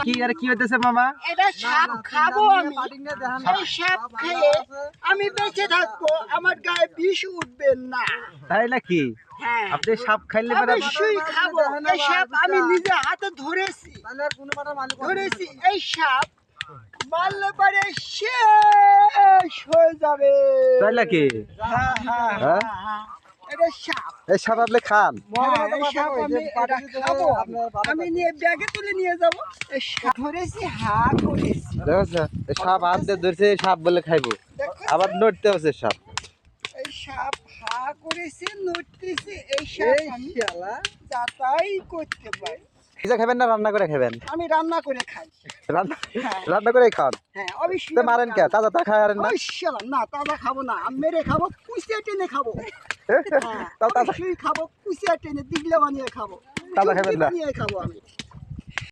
কি হইতেছে মামা? এটা সাপ খাবো আমি। এই সাপ খেয়ে আমি বেঁচে থাকবো, আমার গায়ে বিষ উঠবে না। তাই নাকি? হ্যাঁ, আপনি সাপ খাইলে পরে অবশ্যই খাবো। এই সাপ আমি নিজে হাতে ধরেছি। এই সাপ মারলে পরে শেষ হয়ে যাবে। তাই নাকি? হ্যাঁ, হ্যাঁ, হ্যাঁ? হ্যাঁ। এটা সাপ। এই সাপ আপনি খান? হ্যাঁ, এই সাপ আমি এটা খাবো। আমি নিয়ে ব্যাগে তুলে নিয়ে যাবো। এই সাপ ধরেছি, হা করেছি। দেখছেন? এই সাপ হাত দিয়ে ধরছে, এই সাপ বলে খাইবো। দেখো, আবার নড়তে হচ্ছে সাপ। এই সাপ হা করেছে, নড়তেছে। এই সাপ আমি যাতাই করতে পারি। ভিজা খাবেন না রান্না করে খাবেন? আমি রান্না করে খাই। রান্না হ্যাঁ, রান্না করেই খান? হ্যাঁ, অবশ্যই। তো মারেন কে? তাজা তা খায়ারেন না? অবশ্যই না, তাজা খাবো না। আমি মেরে খাবো, কুচিয়া টেনে খাবো। হ্যাঁ, তাও তাজা অবশ্যই খাবো, কুচিয়া টেনে দিগলে বানিয়ে খাবো, তাজা খাবেন না? বানিয়ে খাবো আমি।